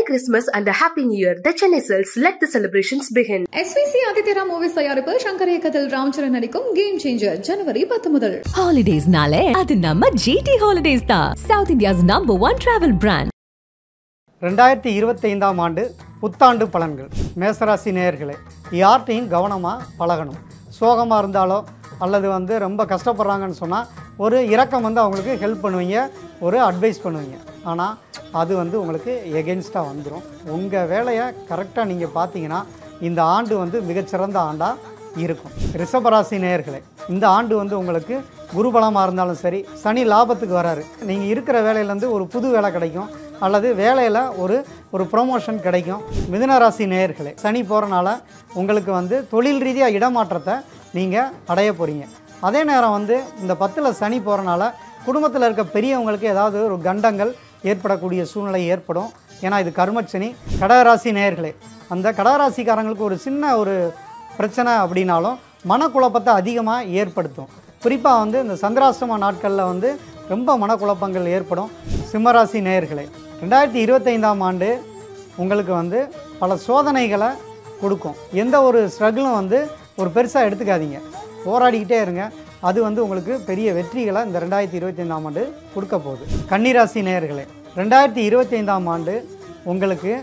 Christmas and a Happy New Year. The Chennai Silks, let the celebrations begin. SVC Aditya Movies தயாரிப்பு சங்கர் இயக்கத்தில் ராம்சரண் நடிக்கும் game changer ஜனவரி 10 முதல். Holidays நாளே அது நம்ம GT Holidays தான். South India's #1 travel brand. 2025ஆம் ஆண்டு புத்தாண்டு பலன்கள். மேசராசி நேயர்களே, யார்ட்டையும் கவனமாக பழகணும். சோகமாக இருந்தாலோ அல்லது ரொம்ப கஷ்டப்படுறாங்கன்னு சொன்னால் ஒரு இரக்கம் அவங்களுக்கு ஹெல்ப் பண்ணுவீங்க, ஒரு அட்வைஸ் பண்ணுவீங்க. ஆனால் அது உங்களுக்கு எகென்ஸ்டாக வந்துடும். உங்கள் வேலையை கரெக்டாக நீங்கள் பார்த்தீங்கன்னா இந்த ஆண்டு மிகச்சிறந்த ஆண்டாக இருக்கும். ரிஷபராசி நேயர்களே, இந்த ஆண்டு உங்களுக்கு குருபலமாக இருந்தாலும் சரி, சனி லாபத்துக்கு வராரு. நீங்கள் இருக்கிற வேலையிலேருந்து ஒரு புது வேலை கிடைக்கும் அல்லது வேலையில் ஒரு ப்ரொமோஷன் கிடைக்கும். மிதுனராசி நேயர்களே, சனி போகிறனால உங்களுக்கு தொழில் ரீதியாக இடமாற்றத்தை நீங்கள் அடைய போகிறீங்க. அதே நேரம் இந்த 10ல் சனி போகிறனால குடும்பத்தில் இருக்க பெரியவங்களுக்கு ஏதாவது ஒரு கண்டங்கள் ஏற்படக்கூடிய சூழ்நிலை ஏற்படும். ஏன்னா இது கர்மச்சனி. கடகராசி நேயர்களே, அந்த கடகராசிக்காரங்களுக்கு ஒரு சின்ன ஒரு பிரச்சனை அப்படின்னாலும் மனக்குழப்பத்தை அதிகமாக ஏற்படுத்தும். குறிப்பாக இந்த சந்திராஷ்டம நாட்களில் ரொம்ப மனக்குழப்பங்கள் ஏற்படும். சிம்மராசி நேயர்களே, 2025ஆம் ஆண்டு உங்களுக்கு பல சோதனைகளை கொடுக்கும். எந்த ஒரு ஸ்ட்ரகிளும் ஒரு பெருசாக எடுத்துக்காதீங்க, போராடிக்கிட்டே இருங்க. அது உங்களுக்கு பெரிய வெற்றிகளை இந்த 2025ஆம் ஆண்டு கொடுக்க போகுது. கன்னிராசி நேயர்களே, 2025ஆம் ஆண்டு உங்களுக்கு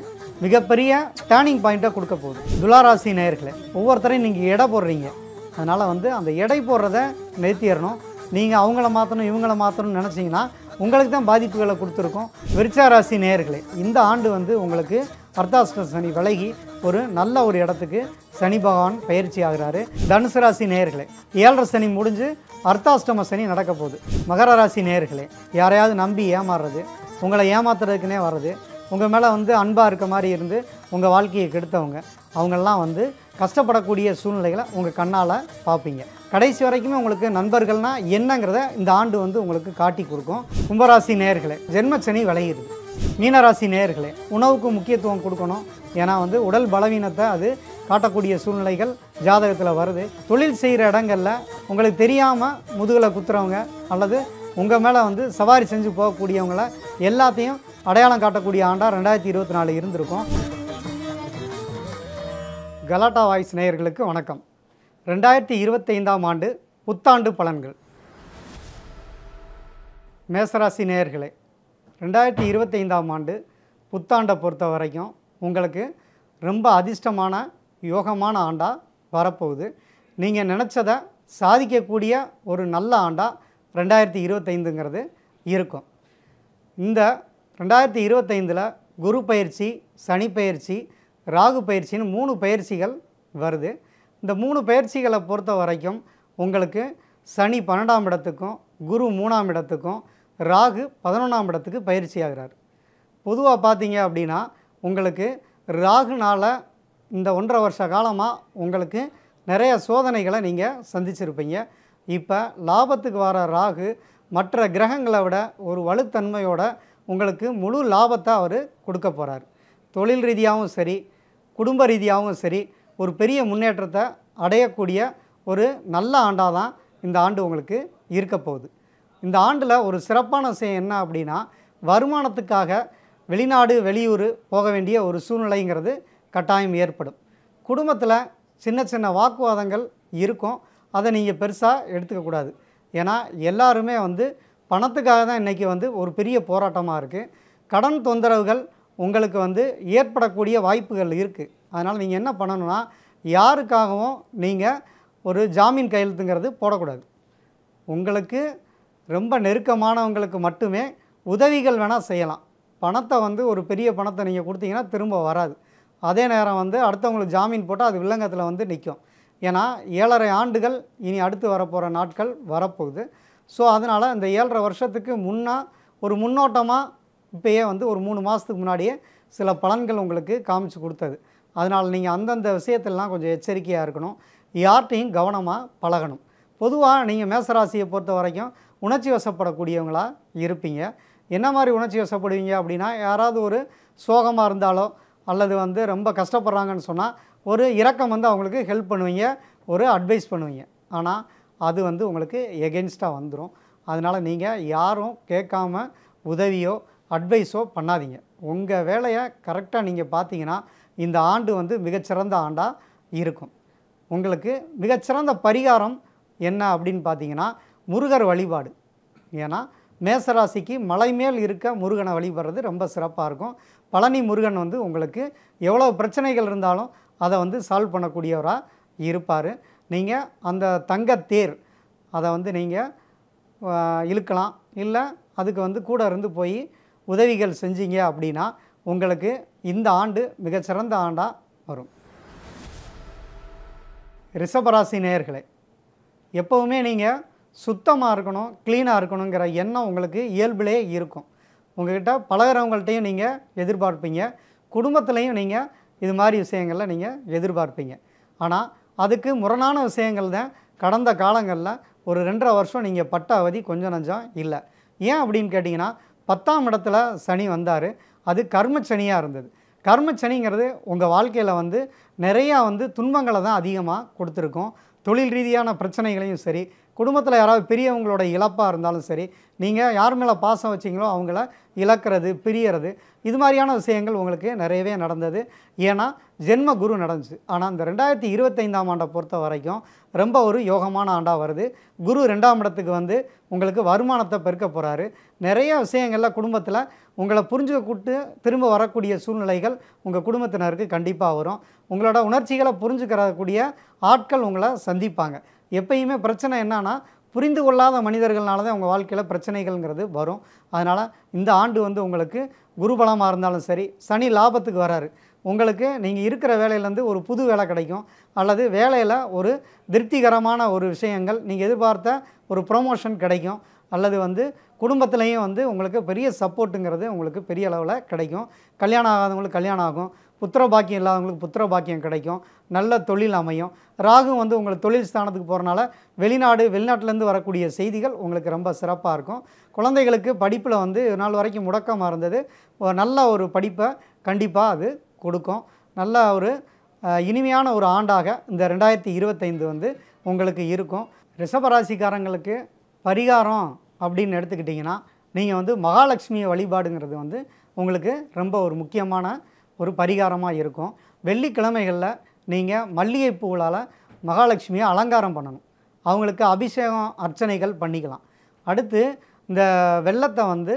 மிகப்பெரிய டேர்னிங் பாயிண்ட்டை கொடுக்க போகுது. துளாராசி நேயர்களே, ஒவ்வொருத்தரையும் நீங்கள் எடை போடுறீங்க. அதனால் அந்த எடை போடுறத நிறுத்திடணும். நீங்கள் அவங்கள மாற்றணும் இவங்கள மாற்றணும்னு நினச்சிங்கன்னா உங்களுக்கு தான் பாதிப்புகளை கொடுத்துருக்கோம். விருச்சிகராசி நேயர்களே, இந்த ஆண்டு உங்களுக்கு அர்த்தாஷ்ட சனி விலகி ஒரு நல்ல ஒரு இடத்துக்கு சனி பகவான் பயிற்சி ஆகிறாரு. தனுசு ராசி நேயர்களே, 7.5 சனி முடிஞ்சு அர்த்தாஷ்டம சனி நடக்க போகுது. மகர ராசி நேயர்களே, யாரையாவது நம்பி ஏமாறுறது, உங்களை ஏமாத்துறதுக்குனே வர்றது, உங்கள் மேலே அன்பாக இருக்க மாதிரி இருந்து உங்கள் வாழ்க்கையை கெடுத்தவங்க, அவங்களெலாம் கஷ்டப்படக்கூடிய சூழ்நிலைகளை உங்கள் கண்ணால் பார்ப்பீங்க. கடைசி வரைக்குமே உங்களுக்கு நண்பர்கள்னால் என்னங்கிறத இந்த ஆண்டு உங்களுக்கு காட்டி கொடுக்கும். கும்பராசி நேயர்களே, ஜென்மச்சனி விளையிடுது. மீனராசி நேயர்களே, உணவுக்கு முக்கியத்துவம் கொடுக்கணும். ஏன்னா உடல் பலவீனத்தை அது காட்டக்கூடிய சூழ்நிலைகள் ஜாதகத்தில் வருது. தொழில் செய்கிற இடங்களில் உங்களுக்கு தெரியாமல் முதுகில் குத்துறவங்க அல்லது உங்கள் மேலே சவாரி செஞ்சு போகக்கூடியவங்களை எல்லாத்தையும் அடையாளம் காட்டக்கூடிய ஆண்டாக 2024 இருந்திருக்கும். கலாட்டா வாய்ஸ் நேயர்களுக்கு வணக்கம். 2025ஆம் ஆண்டு புத்தாண்டு பலன்கள். மேசராசி நேயர்களே, 2025ஆம் ஆண்டு புத்தாண்டை பொறுத்த வரைக்கும் உங்களுக்கு ரொம்ப அதிர்ஷ்டமான யோகமான ஆண்டாக வரப்போகுது. நீங்கள் நினச்சதை சாதிக்கக்கூடிய ஒரு நல்ல ஆண்டாக 2025ங்கிறது இருக்கும். இந்த 2025இல் குரு பயிற்சி, சனி பயிற்சி, ராகு பயிற்சின்னு 3 பயிற்சிகள் வருது. இந்த 3 பயிற்சிகளை பொறுத்த வரைக்கும் உங்களுக்கு சனி 12ஆம் இடத்துக்கும், குரு 3ஆம் இடத்துக்கும், ராகு 11ஆம் இடத்துக்கு பயிற்சி ஆகிறார். பொதுவாக பார்த்தீங்க அப்படின்னா உங்களுக்கு ராகுனால் இந்த 1.5 வருஷ காலமாக உங்களுக்கு நிறைய சோதனைகளை நீங்கள் சந்திச்சிருப்பீங்க. இப்போ லாபத்துக்கு வர ராகு மற்ற கிரகங்களை விட ஒரு வலுத்தன்மையோட உங்களுக்கு முழு லாபத்தை அவர் கொடுக்க போகிறார். தொழில் ரீதியாகவும் சரி, குடும்ப ரீதியாகவும் சரி, ஒரு பெரிய முன்னேற்றத்தை அடையக்கூடிய ஒரு நல்ல ஆண்டாக தான் இந்த ஆண்டு உங்களுக்கு இருக்க போகுது. இந்த ஆண்டில் ஒரு சிறப்பான விஷயம் என்ன அப்படின்னா, வருமானத்துக்காக வெளிநாடு வெளியூர் போக வேண்டிய ஒரு சூழ்நிலைங்கிறது கட்டாயம் ஏற்படும். குடும்பத்தில் சின்ன சின்ன வாக்குவாதங்கள் இருக்கும். அதை நீங்கள் பெருசாக எடுத்துக்கக்கூடாது. ஏன்னா எல்லாருமே பணத்துக்காக தான் இன்றைக்கி ஒரு பெரிய போராட்டமாக இருக்குது. கடன் தொந்தரவுகள் உங்களுக்கு ஏற்படக்கூடிய வாய்ப்புகள் இருக்குது. அதனால் நீங்கள் என்ன பண்ணணும்னா, யாருக்காகவும் நீங்கள் ஒரு ஜாமீன் கையெழுத்துங்கிறது போடக்கூடாது. உங்களுக்கு ரொம்ப நெருக்கமானவங்களுக்கு மட்டுமே உதவிகள் வேணால் செய்யலாம். பணத்தை ஒரு பெரிய பணத்தை நீங்கள் கொடுத்தீங்கன்னா திரும்ப வராது. அதே நேரம் அடுத்தவங்களுக்கு ஜாமீன் போட்டால் அது வில்லங்கத்தில் நிற்கும். ஏன்னா 7.5 ஆண்டுகள் இனி அடுத்து வரப்போகிற நாட்கள் வரப்போகுது. ஸோ அதனால் இந்த 7.5 வருஷத்துக்கு ஒரு முன்னோட்டமாக இப்போயே ஒரு 3 மாதத்துக்கு முன்னாடியே சில பலன்கள் உங்களுக்கு காமிச்சு கொடுத்தது. அதனால் நீங்கள் அந்தந்த விஷயத்திலலாம் கொஞ்சம் எச்சரிக்கையாக இருக்கணும். யார்ட்டையும் கவனமாக பழகணும். பொதுவாக நீங்கள் மேசராசியை பொறுத்த வரைக்கும் உணர்ச்சி வசப்படக்கூடியவங்களாக இருப்பீங்க. என்ன மாதிரி உணர்ச்சி வசப்படுவீங்க அப்படின்னா, யாராவது ஒரு சோகமாக இருந்தாலோ அல்லது ரொம்ப கஷ்டப்படுறாங்கன்னு சொன்னால் ஒரு இரக்கம் அவங்களுக்கு ஹெல்ப் பண்ணுவீங்க, ஒரு அட்வைஸ் பண்ணுவீங்க. ஆனால் அது உங்களுக்கு எகென்ஸ்டாக வந்துடும். அதனால் நீங்கள் யாரும் கேட்காம உதவியோ அட்வைஸோ பண்ணாதீங்க. உங்கள் வேலையை கரெக்டாக நீங்கள் பார்த்தீங்கன்னா இந்த ஆண்டு வந்து மிகச்சிறந்த ஆண்டாக இருக்கும். உங்களுக்கு மிகச்சிறந்த பரிகாரம் என்ன அப்படின்னு பார்த்தீங்கன்னா முருகர் வழிபாடு. ஏன்னா மேசராசிக்கு மலை மேல் இருக்க முருகனை வழிபடுறது ரொம்ப சிறப்பாக இருக்கும். பழனி முருகன் வந்து உங்களுக்கு எவ்வளோ பிரச்சனைகள் இருந்தாலும் அதை வந்து சால்வ் பண்ணக்கூடியவராக இருப்பார். நீங்கள் அந்த தங்கத்தேர் அதை வந்து நீங்கள் இழுக்கலாம், இல்லை அதுக்கு வந்து கூட இருந்து போய் உதவிகள் செஞ்சீங்க அப்படின்னா உங்களுக்கு இந்த ஆண்டு மிகச்சிறந்த ஆண்டாக வரும். ரிஷபராசி நேயர்களே, எப்போவுமே நீங்கள் சுத்தமாக இருக்கணும், க்ளீனாக இருக்கணுங்கிற எண்ணம் உங்களுக்கு இயல்பிலே இருக்கும். உங்கள்கிட்ட பழகிறவங்கள்ட்டையும் நீங்கள் எதிர்பார்ப்பீங்க, குடும்பத்துலேயும் நீங்கள் இது மாதிரி விஷயங்களில் நீங்கள் எதிர்பார்ப்பீங்க. ஆனால் அதுக்கு முரணான விஷயங்கள் தான் கடந்த காலங்களில் ஒரு 2.5 வருஷம் நீங்கள் பட்ட அவதி கொஞ்சம் நஞ்சம் இல்லை. ஏன் அப்படின்னு கேட்டிங்கன்னா 10ஆம் இடத்துல சனி வந்தார். அது கர்மச்சனியாக இருந்தது. கர்மச்சனிங்கிறது உங்கள் வாழ்க்கையில் வந்து நிறையா வந்து துன்பங்களை தான் அதிகமாக கொடுத்துருக்கோம். தொழில் ரீதியான பிரச்சனைகளையும் சரி, குடும்பத்தில் யாராவது பெரியவங்களோட இழப்பாக இருந்தாலும் சரி, நீங்கள் யார் மேலே பாசம் வச்சிங்களோ அவங்கள இழக்கிறது, பிரியறது, இது மாதிரியான விஷயங்கள் உங்களுக்கு நிறையவே நடந்தது. ஏன்னா ஜென்ம குரு நடந்துச்சு. ஆனால் இந்த 2025ஆம் ஆண்டை பொறுத்த வரைக்கும் ரொம்ப ஒரு யோகமான ஆண்டாக வருது. குரு 2ஆம் இடத்துக்கு வந்து உங்களுக்கு வருமானத்தை பெருக்க போகிறாரு. நிறைய விஷயங்களில் குடும்பத்தில் உங்களை புரிஞ்சுக்க கூட்டு திரும்ப வரக்கூடிய சூழ்நிலைகள் உங்கள் குடும்பத்தினருக்கு கண்டிப்பாக வரும். உங்களோட உணர்ச்சிகளை புரிஞ்சுக்கிறக்கூடிய ஆட்கள் உங்களை சந்திப்பாங்க. எப்பயுமே பிரச்சனை என்னன்னா புரிந்து கொள்ளாத மனிதர்கள்னால தான் உங்கள் வாழ்க்கையில் பிரச்சனைகள்ங்கிறது வரும். அதனால் இந்த ஆண்டு வந்து உங்களுக்கு குருபலமாக இருந்தாலும் சரி, சனி லாபத்துக்கு வராரு. உங்களுக்கு நீங்கள் இருக்கிற வேலையிலேருந்து ஒரு புது வேலை கிடைக்கும், அல்லது வேலையில் ஒரு திருப்திகரமான ஒரு விஷயங்கள் நீங்கள் எதிர்பார்த்த ஒரு ப்ரொமோஷன் கிடைக்கும், அல்லது வந்து குடும்பத்துலேயும் வந்து உங்களுக்கு பெரிய சப்போர்ட்டுங்கிறது உங்களுக்கு பெரிய அளவில் கிடைக்கும். கல்யாணம் ஆகாதவங்களுக்கு கல்யாணம் ஆகும், புத்திர பாக்கியம் இல்லாதவங்களுக்கு புத்திர பாக்கியம் கிடைக்கும், நல்ல தொழில் அமையும். ராகு வந்து உங்களுக்கு தொழில் ஸ்தானத்துக்கு போகிறனால வெளிநாட்டிலேருந்து வரக்கூடிய செய்திகள் உங்களுக்கு ரொம்ப சிறப்பாக இருக்கும். குழந்தைகளுக்கு படிப்பில் வந்து ஒரு நாள் வரைக்கும் முடக்கமாக இருந்தது, நல்ல ஒரு படிப்பை கண்டிப்பாக அது கொடுக்கும். நல்ல ஒரு இனிமையான ஒரு ஆண்டாக இந்த 2025 வந்து உங்களுக்கு இருக்கும். ரிஷபராசிக்காரங்களுக்கு பரிகாரம் அப்படின்னு எடுத்துக்கிட்டிங்கன்னா நீங்கள் வந்து மகாலட்சுமியை வழிபாடுங்கிறது வந்து உங்களுக்கு ரொம்ப ஒரு முக்கியமான ஒரு பரிகாரமாக இருக்கும். வெள்ளிக்கிழமைகளில் நீங்கள் மல்லிகைப்பூவால் மகாலட்சுமியை அலங்காரம் பண்ணணும். அவங்களுக்கு அபிஷேகம் அர்ச்சனைகள் பண்ணிக்கலாம். அடுத்து இந்த வெள்ளத்தை வந்து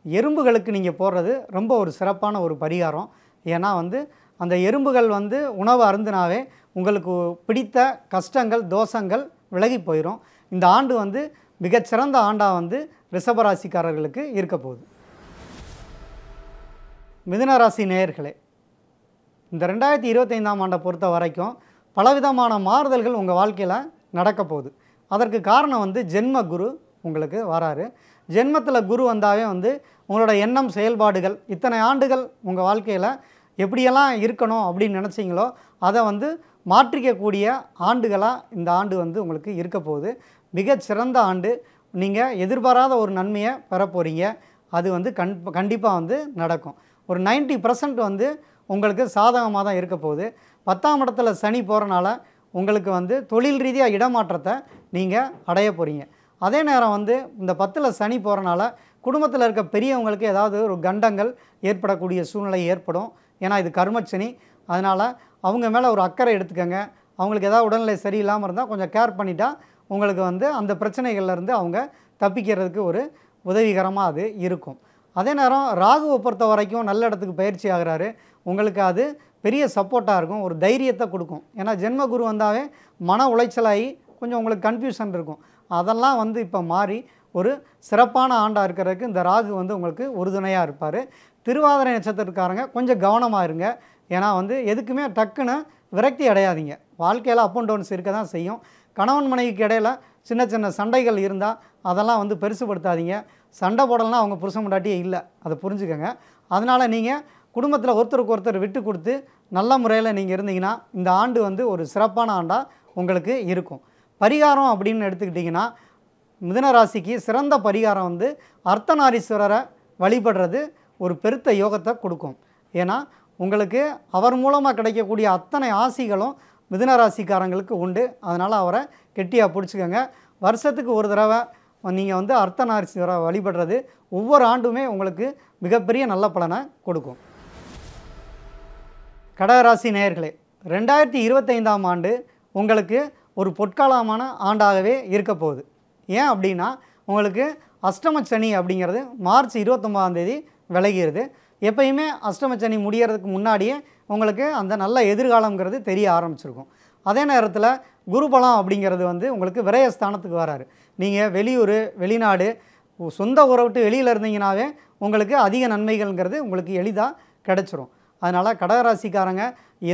எறும்புகளுக்கு நீங்கள் போடுறது ரொம்ப ஒரு சிறப்பான ஒரு பரிகாரம். ஏன்னா வந்து அந்த எறும்புகள் வந்து உணவு அருந்தினாவே உங்களுக்கு பிடித்த கஷ்டங்கள் தோஷங்கள் விலகி போயிடும். இந்த ஆண்டு வந்து மிகச்சிறந்த ஆண்டாக வந்து ரிஷபராசிக்காரர்களுக்கு இருக்க போகுது. மிதுனராசி நேயர்களே, இந்த 2025ஆம் ஆண்டை பொறுத்த வரைக்கும் பலவிதமான மாறுதல்கள் உங்கள் வாழ்க்கையில் நடக்க போகுது. அதற்கு காரணம் வந்து ஜென்ம குரு உங்களுக்கு வராரு. ஜென்மத்தில் குரு வந்தாவே வந்து உங்களோட எண்ணம் செயல்பாடுகள் இத்தனை ஆண்டுகள் உங்கள் வாழ்க்கையில் எப்படியெல்லாம் இருக்கணும் அப்படின்னு நினச்சிங்களோ அதை வந்து மாற்றிக்கக்கூடிய ஆண்டுகளாக இந்த ஆண்டு வந்து உங்களுக்கு இருக்க போகுது. மிகச்சிறந்த ஆண்டு. நீங்கள் எதிர்பாராத ஒரு நன்மையை பெற போகிறீங்க. அது வந்து கண்டிப்பாக வந்து நடக்கும். ஒரு 90% வந்து உங்களுக்கு சாதகமாக தான் இருக்க போகுது. 10ஆம் இடத்துல சனி போகிறனால உங்களுக்கு வந்து தொழில் ரீதியாக இடமாற்றத்தை நீங்கள் அடைய போகிறீங்க. அதே நேரம் வந்து இந்த 10ல் சனி போகிறனால குடும்பத்தில் இருக்க பெரியவங்களுக்கு ஏதாவது ஒரு கண்டங்கள் ஏற்படக்கூடிய சூழ்நிலை ஏற்படும். ஏன்னா இது கர்மச்சனி. அதனால் அவங்க மேலே ஒரு அக்கறை எடுத்துக்கங்க. அவங்களுக்கு ஏதாவது உடல்நிலை சரியில்லாமல் இருந்தால் கொஞ்சம் கேர் பண்ணிட்டா உங்களுக்கு வந்து அந்த பிரச்சனைகள்லேருந்து அவங்க தப்பிக்கிறதுக்கு ஒரு உதவிகரமாக அது இருக்கும். அதே நேரம் ராகுவை பொறுத்த வரைக்கும் நல்ல இடத்துக்கு பயிற்சி ஆகிறாரு. உங்களுக்கு அது பெரிய சப்போர்ட்டாக இருக்கும், ஒரு தைரியத்தை கொடுக்கும். ஏன்னா ஜென்மகுரு வந்தாவே மன உளைச்சலாகி கொஞ்சம் உங்களுக்கு கன்ஃபியூஷன் இருக்கும். அதெல்லாம் வந்து இப்போ மாறி ஒரு சிறப்பான ஆண்டாக இருக்கிறதுக்கு இந்த ராகு வந்து உங்களுக்கு உறுதுணையாக இருப்பார். திருவாதிரை நட்சத்திரக்காரங்க கொஞ்சம் கவனமாக இருங்க. ஏன்னா வந்து எதுக்குமே டக்குன்னு விரக்தி அடையாதீங்க. வாழ்க்கையில் அப் அண்ட் டவுன்ஸ் இருக்க தான் செய்யும். கணவன் மனைவிக்கு இடையில் சின்ன சின்ன சண்டைகள் இருந்தால் அதெல்லாம் வந்து பெருசுப்படுத்தாதீங்க. சண்டை போடலைன்னா அவங்க புருஷன் முன்னாடியே இல்லை, அதை புரிஞ்சுக்கோங்க. அதனால் நீங்கள் குடும்பத்தில் ஒருத்தருக்கு ஒருத்தர் விட்டு கொடுத்து நல்ல முறையில் நீங்கள் இருந்தீங்கன்னா இந்த ஆண்டு வந்து ஒரு சிறப்பான ஆண்டாக உங்களுக்கு இருக்கும். பரிகாரம் அப்படின்னு எடுத்துக்கிட்டிங்கன்னா மிதுனராசிக்கு சிறந்த பரிகாரம் வந்து அர்த்தநாரீஸ்வரரை வழிபடுறது ஒரு பெருத்த யோகத்தை கொடுக்கும். ஏன்னா உங்களுக்கு அவர் மூலமாக கிடைக்கக்கூடிய அத்தனை ஆசிகளும் மிதுனராசிக்காரங்களுக்கு உண்டு. அதனால் அவரை கெட்டியாக பிடிச்சிக்கோங்க. வருஷத்துக்கு ஒரு தடவை நீங்கள் வந்து அர்த்தநாரீஸ்வரரை வழிபடுறது ஒவ்வொரு ஆண்டுமே உங்களுக்கு மிகப்பெரிய நல்ல பலனை கொடுக்கும். கடகராசி நேயர்களே, 2025ஆம் ஆண்டு உங்களுக்கு ஒரு பொற்காலமான ஆண்டாகவே இருக்க போகுது. ஏன் அப்படின்னா உங்களுக்கு அஷ்டம சனி அப்படிங்கிறது மார்ச் 29ஆம் தேதி விலகிறது. எப்பயுமே அஷ்டம சனி முடியறதுக்கு முன்னாடியே உங்களுக்கு அந்த நல்ல எதிர்காலங்கிறது தெரிய ஆரம்பிச்சிருக்கும். அதே நேரத்தில் குருபலம் அப்படிங்கிறது வந்து உங்களுக்கு விரயஸ்தானத்துக்கு வராரு. நீங்கள் வெளியூர் வெளிநாடு சொந்த ஊரை விட்டு வெளியில் இருந்தீங்கன்னாவே உங்களுக்கு அதிக நன்மைகள்ங்கிறது உங்களுக்கு எளிதாக கிடச்சிரும். அதனால் கடகராசிக்காரங்க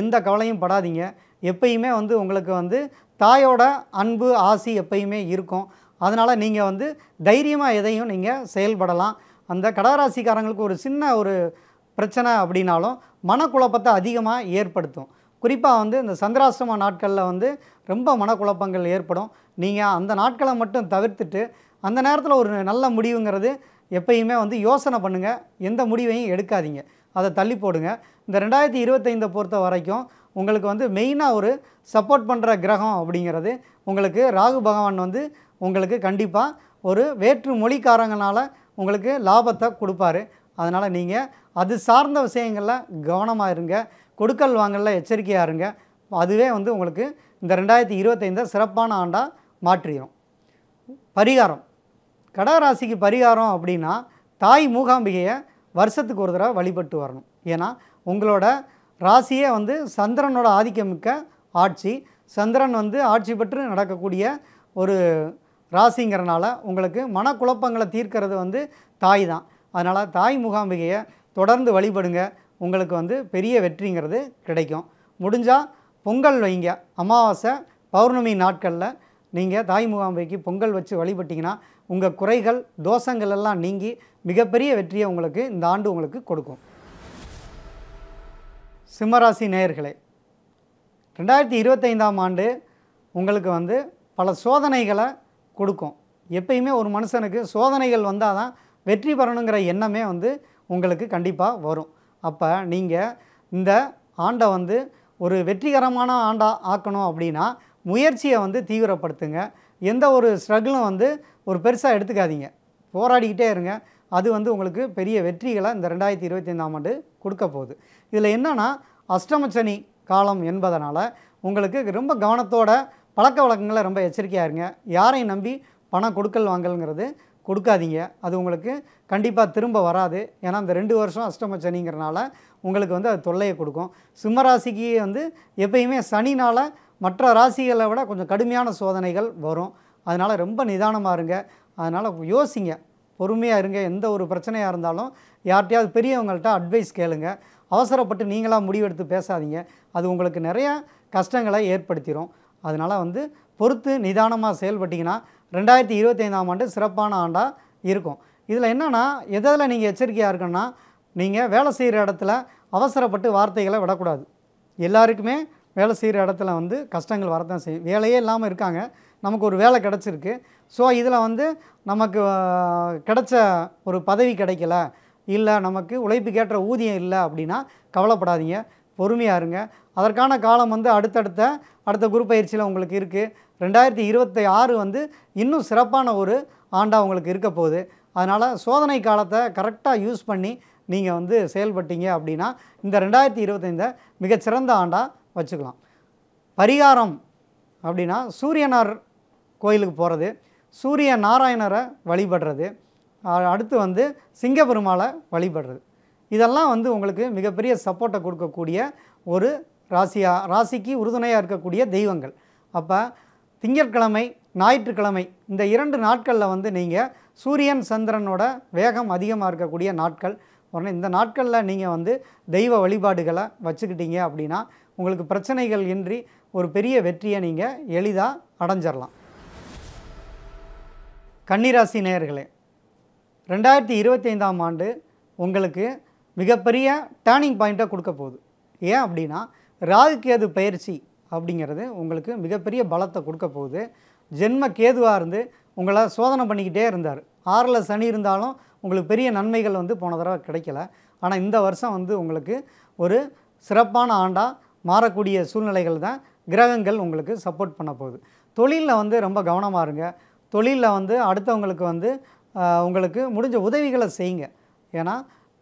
எந்த கவலையும் படாதீங்க. எப்பயுமே வந்து உங்களுக்கு வந்து தாயோட அன்பு ஆசி எப்பயுமே இருக்கும். அதனால் நீங்கள் வந்து தைரியமாக எதையும் நீங்கள் செயல்படலாம். அந்த கடகராசிக்காரங்களுக்கு ஒரு சின்ன ஒரு பிரச்சனை அப்படின்னாலும் மனக்குழப்பத்தை அதிகமாக ஏற்படுத்தும். குறிப்பாக வந்து இந்த சந்திராஷ்டம நாட்களில் வந்து ரொம்ப மனக்குழப்பங்கள் ஏற்படும். நீங்கள் அந்த நாட்களை மட்டும் தவிர்த்துட்டு அந்த நேரத்தில் ஒரு நல்ல முடிவுங்கிறது எப்பயுமே வந்து யோசனை பண்ணுங்கள். எந்த முடிவையும் எடுக்காதீங்க, அதை தள்ளி போடுங்க. இந்த 2025 பொறுத்த வரைக்கும் உங்களுக்கு வந்து மெயினாக ஒரு சப்போர்ட் பண்ணுற கிரகம் அப்படிங்கிறது உங்களுக்கு ராகு பகவான் வந்து உங்களுக்கு கண்டிப்பாக ஒரு வேற்று மொழிக்காரங்களால் உங்களுக்கு லாபத்தை கொடுப்பாரு. அதனால் நீங்கள் அது சார்ந்த விஷயங்களில் கவனமாக இருங்க. கொடுக்கல் வாங்கலில் எச்சரிக்கையாக இருங்க. அதுவே வந்து உங்களுக்கு இந்த 2025 சிறப்பான ஆண்டாக மாற்றிடும். பரிகாரம், கடகராசிக்கு பரிகாரம் அப்படின்னா தாய் மூகாம்பிகையை வருஷத்துக்கு ஒரு தடவை வழிபட்டு வரணும். ஏன்னா உங்களோட ராசியே வந்து சந்திரனோட ஆதிக்கமிக்க ஆட்சி. சந்திரன் வந்து ஆட்சி பெற்று நடக்கக்கூடிய ஒரு ராசிங்கிறனால உங்களுக்கு மனக்குழப்பங்களை தீர்க்கிறது வந்து தாய் தான். அதனால் தாய் மூகாம்பிகையை தொடர்ந்து வழிபடுங்க. உங்களுக்கு வந்து பெரிய வெற்றிங்கிறது கிடைக்கும். முடிஞ்சால் பொங்கல் வைங்க. அமாவாசை பௌர்ணமி நாட்களில் நீங்கள் தாய் மூகாம்பிகைக்கு பொங்கல் வச்சு வழிபட்டிங்கன்னா உங்கள் குறைகள் தோஷங்கள் எல்லாம் நீங்கி மிகப்பெரிய வெற்றியை உங்களுக்கு இந்த ஆண்டு உங்களுக்கு கொடுக்கும். சிம்மராசி நேயர்களே, 2025ஆம் ஆண்டு உங்களுக்கு வந்து பல சோதனைகளை கொடுக்கும். எப்பயுமே ஒரு மனுஷனுக்கு சோதனைகள் வந்தால் தான் வெற்றி பெறணுங்கிற எண்ணமே வந்து உங்களுக்கு கண்டிப்பாக வரும். அப்போ நீங்கள் இந்த ஆண்டை வந்து ஒரு வெற்றிகரமான ஆண்டாக ஆக்கணும் அப்படின்னா முயற்சியை வந்து தீவிரப்படுத்துங்க. எந்த ஒரு ஸ்ட்ரகிளும் வந்து ஒரு பெருசாக எடுத்துக்காதீங்க, போராடிக்கிட்டே இருங்க. அது வந்து உங்களுக்கு பெரிய வெற்றிகளை இந்த 2025ஆம் ஆண்டு கொடுக்க போகுது. இதில் என்னென்னா அஷ்டமச்சனி காலம் என்பதனால் உங்களுக்கு ரொம்ப கவனத்தோட பழக்க வழக்கங்களை ரொம்ப எச்சரிக்கையாக இருங்க. யாரையும் நம்பி பணம் கொடுக்கல் வாங்கல்ங்கிறது கொடுக்காதீங்க. அது உங்களுக்கு கண்டிப்பாக திரும்ப வராது. ஏன்னா இந்த 2 வருஷம் அஷ்டமச்சனிங்கிறனால உங்களுக்கு வந்து அது தொல்லையை கொடுக்கும். சிம்மராசிக்கு வந்து எப்பயுமே சனினால் மற்ற ராசிகளை விட கொஞ்சம் கடுமையான சோதனைகள் வரும். அதனால் ரொம்ப நிதானமாக இருங்க. அதனால் யோசிங்க, பொறுமையாக இருங்க. எந்த ஒரு பிரச்சனையாக இருந்தாலும் யார்கிட்டையாவது பெரியவங்கள்ட்ட அட்வைஸ் கேளுங்க. அவசரப்பட்டு நீங்களாக முடிவெடுத்து பேசாதீங்க. அது உங்களுக்கு நிறையா கஷ்டங்களை ஏற்படுத்திடும். அதனால் வந்து பொறுத்து நிதானமாக செயல்பட்டிங்கன்னா 2025ஆம் ஆண்டு சிறப்பான ஆண்டாக இருக்கும். இதில் என்னென்னா எதில் நீங்கள் எச்சரிக்கையாக இருக்கணும்னா நீங்கள் வேலை செய்கிற இடத்துல அவசரப்பட்டு வார்த்தைகளை விடக்கூடாது. எல்லாருக்குமே வேலை செய்கிற இடத்துல வந்து கஷ்டங்கள் வரத்தான் செய்யும். வேலையே இல்லாமல் இருக்காங்க, நமக்கு ஒரு வேலை கிடச்சிருக்கு. ஸோ இதில் வந்து நமக்கு கிடைச்ச ஒரு பதவி கிடைக்கல, இல்லை நமக்கு உழைப்புக்கேற்ற ஊதியம் இல்லை அப்படின்னா கவலைப்படாதீங்க, பொறுமையாக இருங்க. அதற்கான காலம் வந்து அடுத்த குரு பயிற்சியில் உங்களுக்கு இருக்குது. 2026 வந்து இன்னும் சிறப்பான ஒரு ஆண்டாக உங்களுக்கு இருக்க போகுது. அதனால் சோதனை காலத்தை கரெக்டாக யூஸ் பண்ணி நீங்கள் வந்து செயல்பட்டீங்க அப்படின்னா இந்த 2025 மிகச்சிறந்த ஆண்டாக வச்சுக்கலாம். பரிகாரம் அப்படின்னா சூரியனார் கோயிலுக்கு போகிறது, சூரிய நாராயணரை வழிபடுறது, அடுத்து வந்து சிங்கப்பெருமாளை வழிபடுறது. இதெல்லாம் வந்து உங்களுக்கு மிகப்பெரிய சப்போர்ட்டை கொடுக்கக்கூடிய ஒரு ராசிக்கு உறுதுணையாக இருக்கக்கூடிய தெய்வங்கள். அப்போ திங்கட்கிழமை ஞாயிற்றுக்கிழமை இந்த 2 நாட்களில் வந்து நீங்கள் சூரியன் சந்திரனோட வேகம் அதிகமாக இருக்கக்கூடிய நாட்கள். உடனே இந்த நாட்களில் நீங்கள் வந்து தெய்வ வழிபாடுகளை வச்சுக்கிட்டீங்க அப்படின்னா உங்களுக்கு பிரச்சனைகள் இன்றி ஒரு பெரிய வெற்றியை நீங்கள் எளிதாக அடைஞ்சிடலாம். கன்னிராசி நேயர்களே, 2025ஆம் ஆண்டு உங்களுக்கு மிகப்பெரிய டேர்னிங் பாயிண்ட்டை கொடுக்க போகுது. ஏன் அப்படின்னா ராகு கேது பயிற்சி அப்படிங்கிறது உங்களுக்கு மிகப்பெரிய பலத்தை கொடுக்க போகுது. ஜென்ம கேதுவாக இருந்து உங்களை சோதனை பண்ணிக்கிட்டே இருந்தார். 6ல் சனி இருந்தாலும் உங்களுக்கு பெரிய நன்மைகள் வந்து போன தடவை கிடைக்கல. ஆனால் இந்த வருஷம் வந்து உங்களுக்கு ஒரு சிறப்பான ஆண்டாக மாறக்கூடிய சூழ்நிலைகள் தான் கிரகங்கள் உங்களுக்கு சப்போர்ட் பண்ண போகுது. தொழிலில் வந்து ரொம்ப கவனமாக இருங்க. தொழிலில் வந்து அடுத்தவங்களுக்கு வந்து உங்களுக்கு முடிஞ்ச உதவிகளை செய்யுங்க. ஏன்னா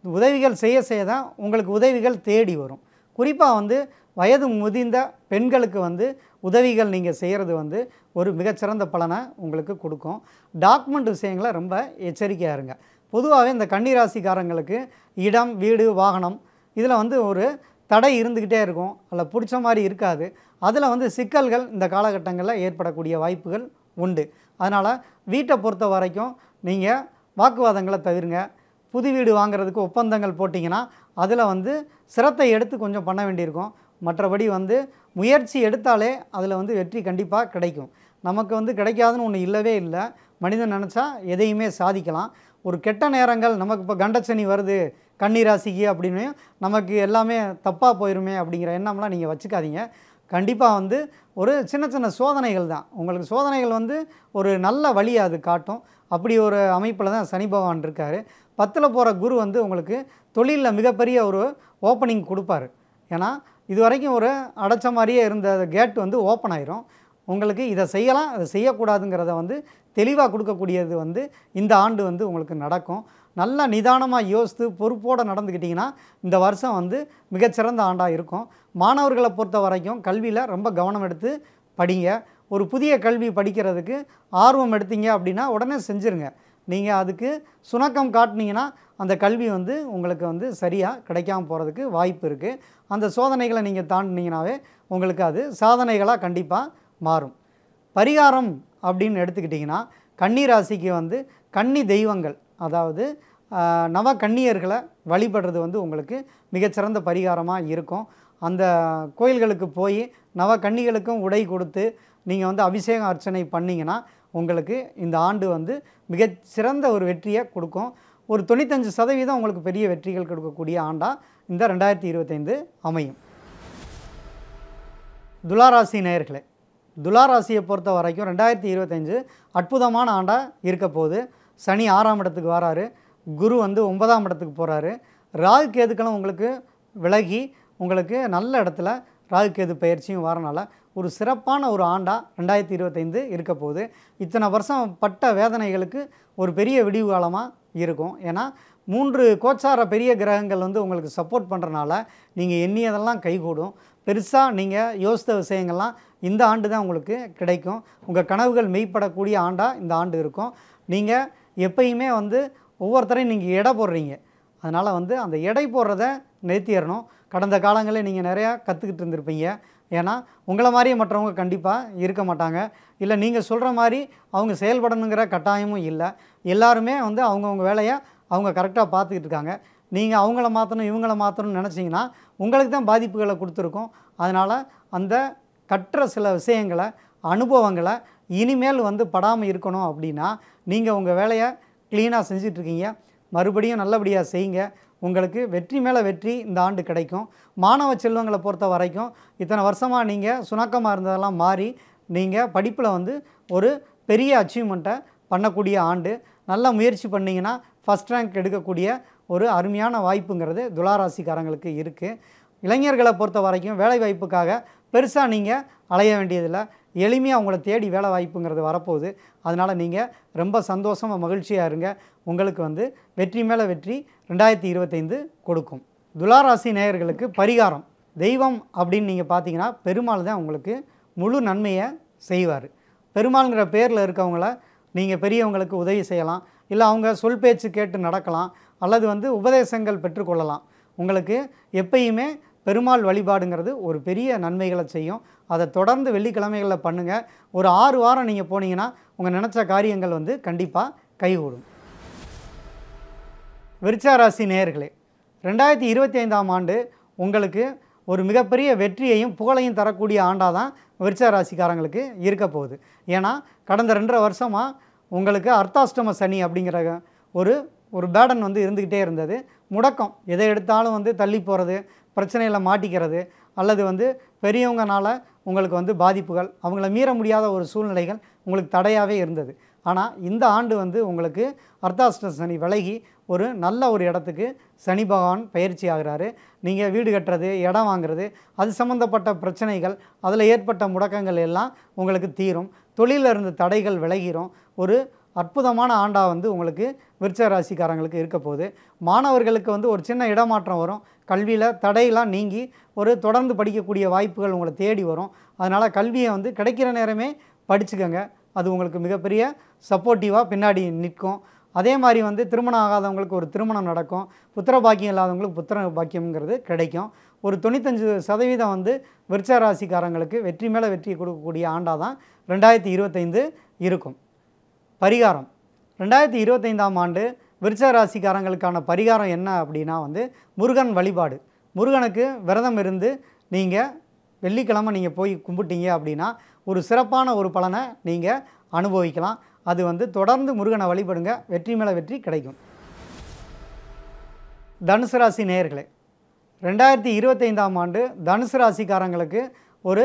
உதவிகள் செய்ய செய்ய தான் உங்களுக்கு உதவிகள் தேடி வரும். குறிப்பாக வந்து வயது முதிர்ந்த பெண்களுக்கு வந்து உதவிகள் நீங்கள் செய்கிறது வந்து ஒரு மிகச்சிறந்த பலனை உங்களுக்கு கொடுக்கும். டாக்குமெண்ட் விஷயங்களை ரொம்ப எச்சரிக்கையாக இருங்க. பொதுவாகவே இந்த கன்னிராசிக்காரங்களுக்கு இடம், வீடு, வாகனம் இதில் வந்து ஒரு தடை இருந்துக்கிட்டே இருக்கும். அதில் பிடிச்ச மாதிரி இருக்காது. அதில் வந்து சிக்கல்கள் இந்த காலகட்டங்களில் ஏற்படக்கூடிய வாய்ப்புகள் உண்டு. அதனால் வீட்டை பொறுத்த வரைக்கும் நீங்கள் வாக்குவாதங்களை தவிருங்க. புது வீடு வாங்குறதுக்கு ஒப்பந்தங்கள் போட்டிங்கன்னா அதில் வந்து சிரத்தை எடுத்து கொஞ்சம் பண்ண வேண்டியிருக்கும். மற்றபடி வந்து முயற்சி எடுத்தாலே அதில் வந்து வெற்றி கண்டிப்பாக கிடைக்கும். நமக்கு வந்து கிடைக்காதுன்னு ஒன்று இல்லவே இல்லை. மனிதன் நினச்சா எதையுமே சாதிக்கலாம். ஒரு கெட்ட நேரங்கள் நமக்கு இப்போ கண்டச்சனி வருது கன்னிராசிக்கு அப்படின்னு நமக்கு எல்லாமே தப்பாக போயிருமே அப்படிங்கிற எண்ணம்லாம் நீங்கள் வச்சுக்காதீங்க. கண்டிப்பாக வந்து ஒரு சின்ன சின்ன சோதனைகள் தான். உங்களுக்கு சோதனைகள் வந்து ஒரு நல்ல வழியை அது காட்டும். அப்படி ஒரு அமைப்பில் தான் சனி பகவான் இருக்கார். 10ல் போகிற குரு வந்து உங்களுக்கு தொழிலில் மிகப்பெரிய ஒரு ஓப்பனிங் கொடுப்பார். ஏன்னா இது வரைக்கும் ஒரு அடைச்ச மாதிரியே இருந்த கேட் வந்து ஓப்பன் ஆயிரும். உங்களுக்கு இதை செய்யலாம், அதை செய்யக்கூடாதுங்கிறத வந்து தெளிவாக கொடுக்கக்கூடியது வந்து இந்த ஆண்டு வந்து உங்களுக்கு நடக்கும். நல்லா நிதானமாக யோசித்து பொறுப்போடு நடந்துக்கிட்டிங்கன்னா இந்த வருஷம் வந்து மிகச்சிறந்த ஆண்டாக இருக்கும். மாணவர்களை பொறுத்த வரைக்கும் கல்வியில் ரொம்ப கவனம் எடுத்து படிங்க. ஒரு புதிய கல்வி படிக்கிறதுக்கு ஆர்வம் எடுத்தீங்க அப்படின்னா உடனே செஞ்சுருங்க. நீங்கள் அதுக்கு சுணக்கம் காட்டினீங்கன்னா அந்த கல்வி வந்து உங்களுக்கு வந்து சரியாக கிடைக்காம போகிறதுக்கு வாய்ப்பு இருக்குது. அந்த சோதனைகளை நீங்கள் தாண்டினீங்கனாவே உங்களுக்கு அது சாதனைகளாக கண்டிப்பாக மாறும். பரிகாரம் அப்படின்னு எடுத்துக்கிட்டிங்கன்னா கன்னிராசிக்கு வந்து கன்னி தெய்வங்கள், அதாவது நவ கன்னியர்களை வழிபடுறது வந்து உங்களுக்கு மிகச்சிறந்த பரிகாரமாக இருக்கும். அந்த கோயில்களுக்கு போய் நவ கன்னிகளுக்கும் உடை கொடுத்து நீங்கள் வந்து அபிஷேகம் அர்ச்சனை பண்ணிங்கன்னா உங்களுக்கு இந்த ஆண்டு வந்து மிகச்சிறந்த ஒரு வெற்றியை கொடுக்கும். ஒரு 95% உங்களுக்கு பெரிய வெற்றிகள் கொடுக்கக்கூடிய ஆண்டாக இந்த 2025 அமையும். துளாராசி நேயர்களே, துளாராசியை பொறுத்த வரைக்கும் 2025 அற்புதமான ஆண்டாக இருக்க போகுது. சனி 6ஆம் இடத்துக்கு வராரு. குரு வந்து 9ஆம் இடத்துக்கு போகிறாரு. ராகு கேதுக்களும் உங்களுக்கு விலகி உங்களுக்கு நல்ல இடத்துல ராகு கேது பயிற்சியும் வரனால ஒரு சிறப்பான ஒரு ஆண்டாக 2025 இருக்க போகுது. இத்தனை வருஷம் பட்ட வேதனைகளுக்கு ஒரு பெரிய விடிவு காலமாக இருக்கும். ஏன்னா 3 கோச்சார பெரிய கிரகங்கள் வந்து உங்களுக்கு சப்போர்ட் பண்ணுறனால நீங்கள் எண்ணியதெல்லாம் கைகூடும். பெருசாக நீங்கள் யோசித்த விஷயங்கள்லாம் இந்த ஆண்டு தான் உங்களுக்கு கிடைக்கும். உங்கள் கனவுகள் மெய்ப்படக்கூடிய ஆண்டாக இந்த ஆண்டு இருக்கும். நீங்கள் எப்பயுமே வந்து ஒவ்வொருத்தரையும் நீங்கள் எடை போடுறீங்க. அதனால் வந்து அந்த எடை போடுறத நிறுத்திடணும். கடந்த காலங்களில் நீங்கள் நிறையா கற்றுக்கிட்டு இருந்திருப்பீங்க. ஏன்னா உங்களை மாதிரியே மற்றவங்க கண்டிப்பாக இருக்க மாட்டாங்க. இல்லை நீங்கள் சொல்கிற மாதிரி அவங்க செயல்படணுங்கிற கட்டாயமும் இல்லை. எல்லாருமே வந்து அவங்கவுங்க வேலையை அவங்க கரெக்டாக பார்த்துக்கிட்டு இருக்காங்க. நீங்கள் அவங்கள மாற்றணும் இவங்கள மாற்றணும்னு நினச்சிங்கன்னா உங்களுக்கு தான் பாதிப்புகளை கொடுத்துருக்கோம். அதனால் அந்த கற்ற சில விஷயங்களை, அனுபவங்களை இனிமேல் வந்து படாமல் இருக்கணும் அப்படின்னா நீங்கள் உங்கள் வேலையை க்ளீனாக செஞ்சிட்ருக்கீங்க. மறுபடியும் நல்லபடியாக செய்யுங்க. உங்களுக்கு வெற்றி மேலே வெற்றி இந்த ஆண்டு கிடைக்கும். மாணவ செல்வங்களை பொறுத்த வரைக்கும் இத்தனை வருஷமாக நீங்கள் சுணக்கமாக இருந்ததெல்லாம் மாறி நீங்கள் படிப்பில் வந்து ஒரு பெரிய அச்சீவ்மெண்ட்டை பண்ணக்கூடிய ஆண்டு. நல்ல முயற்சி பண்ணிங்கன்னா ஃபஸ்ட் ரேங்க் எடுக்கக்கூடிய ஒரு அருமையான வாய்ப்புங்கிறது துளாராசிக்காரங்களுக்கு இருக்குது. இளைஞர்களை பொறுத்த வரைக்கும் வேலை வாய்ப்புக்காக பெருசாக நீங்கள் அலைய வேண்டியதில்லை. எளிமையாக உங்களை தேடி வேலை வாய்ப்புங்கிறது வரப்போகுது. அதனால் நீங்கள் ரொம்ப சந்தோஷமாக மகிழ்ச்சியாக இருங்க. உங்களுக்கு வந்து வெற்றி மேலே வெற்றி 2025 கொடுக்கும். துளாராசி நேயர்களுக்கு பரிகாரம் தெய்வம் அப்படின்னு நீங்கள் பார்த்தீங்கன்னா பெருமாள் தான் உங்களுக்கு முழு நன்மையை செய்வார். பெருமாள்ங்கிற பேரில் இருக்கவங்கள நீங்கள் பெரியவங்களுக்கு உதவி செய்யலாம். இல்லை அவங்க சொல் பேச்சு கேட்டு நடக்கலாம். அல்லது வந்து உபதேசங்கள் பெற்றுக்கொள்ளலாம். உங்களுக்கு எப்பயுமே பெருமாள் வழிபாடுங்கிறது ஒரு பெரிய நன்மைகளை செய்யும். அதை தொடர்ந்து வெள்ளிக்கிழமைகளில் பண்ணுங்கள். ஒரு 6 வாரம் நீங்கள் போனீங்கன்னா உங்கள் நினச்ச காரியங்கள் வந்து கண்டிப்பாக கைகூடும். விருச்சிக நேயர்களே, 2025ஆம் ஆண்டு உங்களுக்கு ஒரு மிகப்பெரிய வெற்றியையும் புகழையும் தரக்கூடிய ஆண்டாக தான் விருச்சிக ராசிக்காரங்களுக்கு இருக்க போகுது. ஏன்னா கடந்த 2.5 வருஷமாக உங்களுக்கு அர்த்தாஷ்டம சனி அப்படிங்கிற ஒரு பேடன் வந்து இருந்துக்கிட்டே இருந்தது. முடக்கம், எதை எடுத்தாலும் வந்து தள்ளி போகிறது, பிரச்சனையில் மாட்டிக்கிறது, அல்லது வந்து பெரியவங்கனால உங்களுக்கு வந்து பாதிப்புகள், அவங்கள மீற முடியாத ஒரு சூழ்நிலைகள் உங்களுக்கு தடையாகவே இருந்தது. ஆனால் இந்த ஆண்டு வந்து உங்களுக்கு அர்த்தாஷ்டம சனி விலகி ஒரு நல்ல ஒரு இடத்துக்கு சனி பகவான் பயிற்சி ஆகிறாரு. நீங்கள் வீடு கட்டுறது, இடம் வாங்குறது, அது சம்மந்தப்பட்ட பிரச்சனைகள், அதில் ஏற்பட்ட முடக்கங்கள் எல்லாம் உங்களுக்கு தீரும். தொழிலில் இருந்த தடைகள் விலகிரும். ஒரு அற்புதமான ஆண்டாக வந்து உங்களுக்கு விருச்சிக ராசிக்காரங்களுக்கு இருக்க போகுது. மாணவர்களுக்கு வந்து ஒரு சின்ன இடமாற்றம் வரும். கல்வியில் தடையெல்லாம் நீங்கி ஒரு தொடர்ந்து படிக்கக்கூடிய வாய்ப்புகள் உங்களை தேடி வரும். அதனால் கல்வியை வந்து கிடைக்கிற நேரமே படிச்சுக்கோங்க. அது உங்களுக்கு மிகப்பெரிய சப்போர்ட்டிவாக பின்னாடி நிற்கும். அதே மாதிரி வந்து திருமணம் ஆகாதவங்களுக்கு ஒரு திருமணம் நடக்கும். புத்திர பாக்கியம் இல்லாதவங்களுக்கு புத்திர பாக்கியம்ங்கிறது கிடைக்கும். ஒரு 95% வந்து விருச்சிக ராசிக்காரங்களுக்கு வெற்றி மேலே வெற்றி கொடுக்கக்கூடிய ஆண்டாக தான் 2025 இருக்கும். பரிகாரம் 2025ஆம் ஆண்டு விருச்சிக ராசிக்காரங்களுக்கான பரிகாரம் என்ன அப்படின்னா வந்து முருகன் வழிபாடு. முருகனுக்கு விரதம் இருந்து நீங்கள் வெள்ளிக்கிழமை நீங்கள் போய் கும்பிட்டீங்க அப்படின்னா ஒரு சிறப்பான ஒரு பலனை நீங்கள் அனுபவிக்கலாம். அது வந்து தொடர்ந்து முருகனை வழிபடுங்க, வெற்றி மேலே வெற்றி கிடைக்கும். தனுசு ராசி நேயர்களே, 2025ஆம் ஆண்டு தனுசு ராசிக்காரங்களுக்கு ஒரு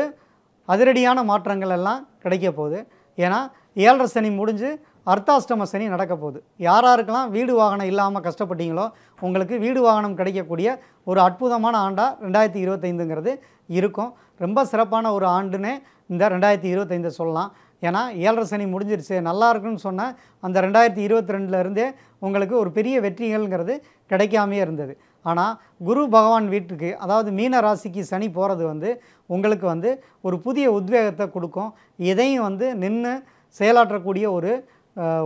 அதிரடியான மாற்றங்கள் எல்லாம் கிடைக்க போகுது. ஏன்னா 7.5 சனி முடிஞ்சு அர்த்தாஷ்டம சனி நடக்க போகுது. யாராருக்கெல்லாம் வீடு வாகனம் இல்லாமல் கஷ்டப்பட்டீங்களோ உங்களுக்கு வீடு வாகனம் கிடைக்கக்கூடிய ஒரு அற்புதமான ஆண்டாக 2025ங்கிறது இருக்கும். ரொம்ப சிறப்பான ஒரு ஆண்டுன்னே இந்த 2025 சொல்லலாம். ஏன்னா 7.5 சனி முடிஞ்சிருச்சு, நல்லா இருக்குன்னு சொன்ன அந்த 2022 உங்களுக்கு ஒரு பெரிய வெற்றிகள்ங்கிறது கிடைக்காமே இருந்தது. ஆனால் குரு பகவான் வீட்டுக்கு, அதாவது மீன ராசிக்கு சனி போகிறது வந்து உங்களுக்கு வந்து ஒரு புதிய உத்வேகத்தை கொடுக்கும். எதையும் வந்து நின்று செயலாற்றக்கூடிய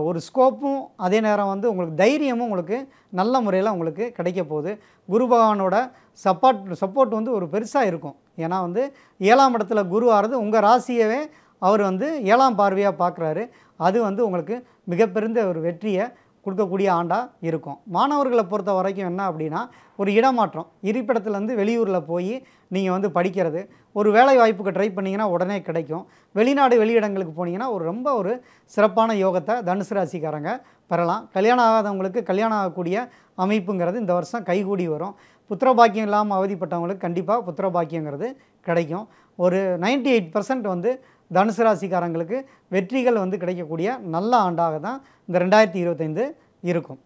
ஒரு ஸ்கோப்பும், அதே நேரம் வந்து உங்களுக்கு தைரியமும் உங்களுக்கு நல்ல முறையில் உங்களுக்கு கிடைக்க போகுது. குரு பகவானோட சப்போர்ட் வந்து ஒரு பெருசாக இருக்கும். ஏன்னா வந்து 7ஆம் இடத்துல குரு ஆறுது, உங்கள் ராசியவே அவர் வந்து 7ஆம் பார்வையாக பார்க்குறாரு. அது வந்து உங்களுக்கு மிகப்பெரிய ஒரு வெற்றியை கொடுக்கக்கூடிய ஆண்டாக இருக்கும். மாணவர்களை பொறுத்த வரைக்கும் என்ன அப்படின்னா ஒரு இடமாற்றம், இருப்பிடத்துலேருந்து வெளியூரில் போய் நீங்கள் வந்து படிக்கிறது, ஒரு வேலை வாய்ப்புக்கு ட்ரை பண்ணிங்கன்னா உடனே கிடைக்கும். வெளிநாடு வெளியிடங்களுக்கு போனீங்கன்னா ரொம்ப ஒரு சிறப்பான யோகத்தை தனுசு ராசிக்காரங்க பெறலாம். கல்யாணம் ஆகாதவங்களுக்கு கல்யாணம் ஆகக்கூடிய அமைப்புங்கிறது இந்த வருஷம் கைகூடி வரும். புத்திர பாக்கியம் இல்லாமல் அவதிப்பட்டவங்களுக்கு கண்டிப்பாக புத்திர பாக்கியங்கிறது கிடைக்கும். ஒரு 98% வந்து தனுசு ராசிக்காரங்களுக்கு வெற்றிகள் வந்து கிடைக்கக்கூடிய நல்ல ஆண்டாக தான் இந்த 2025 இருக்கும்.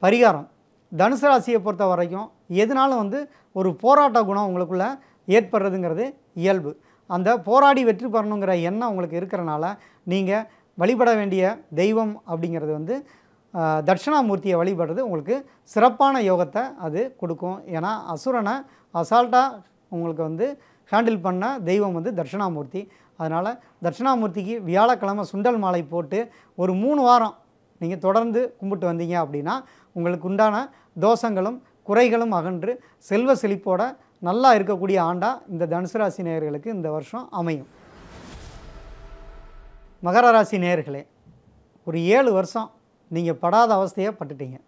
பரிகாரம் தனுசு ராசியை பொறுத்த வரைக்கும் எதுனாலும் வந்து ஒரு போராட்ட குணம் உங்களுக்குள்ளே ஏற்படுறதுங்கிறது இயல்பு. அந்த போராடி வெற்றி பெறணுங்கிற எண்ணம் உங்களுக்கு இருக்கிறனால நீங்கள் வழிபட வேண்டிய தெய்வம் அப்படிங்கிறது வந்து தட்சிணாமூர்த்தியை வழிபடுறது உங்களுக்கு சிறப்பான யோகத்தை அது கொடுக்கும். ஏன்னா அசுரனை அசால்ட்டாக உங்களுக்கு வந்து ஹேண்டில் பண்ண தெய்வம் வந்து தட்சிணாமூர்த்தி. அதனால் தட்சிணாமூர்த்திக்கு வியாழக்கிழமை சுண்டல் மாலை போட்டு ஒரு 3 வாரம் நீங்கள் தொடர்ந்து கும்பிட்டு வந்தீங்க அப்படின்னா உங்களுக்கு உண்டான தோஷங்களும் குறைகளும் அகன்று செல்வ செழிப்போட நல்லா இருக்கக்கூடிய ஆண்டாக இந்த தனுசு ராசி நேயர்களுக்கு இந்த வருஷம் அமையும். மகர ராசி நேயர்களே, ஒரு 7 வருஷம் நீங்கள் படாத அவஸ்தையை பட்டுட்டீங்க.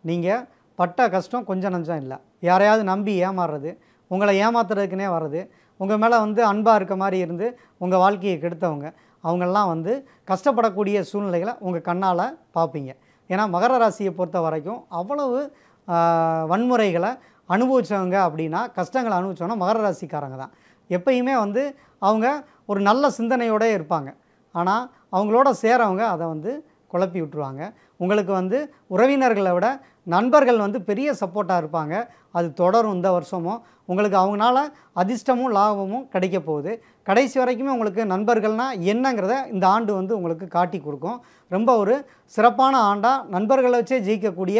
நீங்கள் பட்ட கஷ்டம் கொஞ்சம் நஞ்சம் இல்லை. யாரையாவது நம்பி ஏமாறுறது, உங்களை ஏமாத்துறதுக்குனே வர்றது, உங்கள் மேலே வந்து அன்பாக இருக்க மாதிரி இருந்து உங்கள் வாழ்க்கையை கெடுத்தவங்க, அவங்கெல்லாம் வந்து கஷ்டப்படக்கூடிய சூழ்நிலைகளை உங்கள் கண்ணால் பார்ப்பீங்க. ஏன்னா மகர ராசியை பொறுத்த வரைக்கும் அவ்வளவு வன்முறைகளை அனுபவித்தவங்க அப்படின்னா, கஷ்டங்களை அனுபவித்தவங்கன்னா மகர ராசிக்காரங்க தான். எப்பயுமே வந்து அவங்க ஒரு நல்ல சிந்தனையோடு இருப்பாங்க. ஆனால் அவங்களோட சேரவங்க அதை வந்து குழப்பி விட்டுருவாங்க. உங்களுக்கு வந்து உறவினர்களை விட நண்பர்கள் வந்து பெரிய சப்போர்ட்டாக இருப்பாங்க. அது தொடரும் இந்த வருஷமும். உங்களுக்கு அவங்களால அதிர்ஷ்டமும் லாபமும் கிடைக்க போகுது. கடைசி வரைக்குமே உங்களுக்கு நண்பர்கள்னால் என்னங்கிறத இந்த ஆண்டு வந்து உங்களுக்கு காட்டி கொடுக்கும். ரொம்ப ஒரு சிறப்பான ஆண்டாக, நண்பர்களை வச்சே ஜெயிக்கக்கூடிய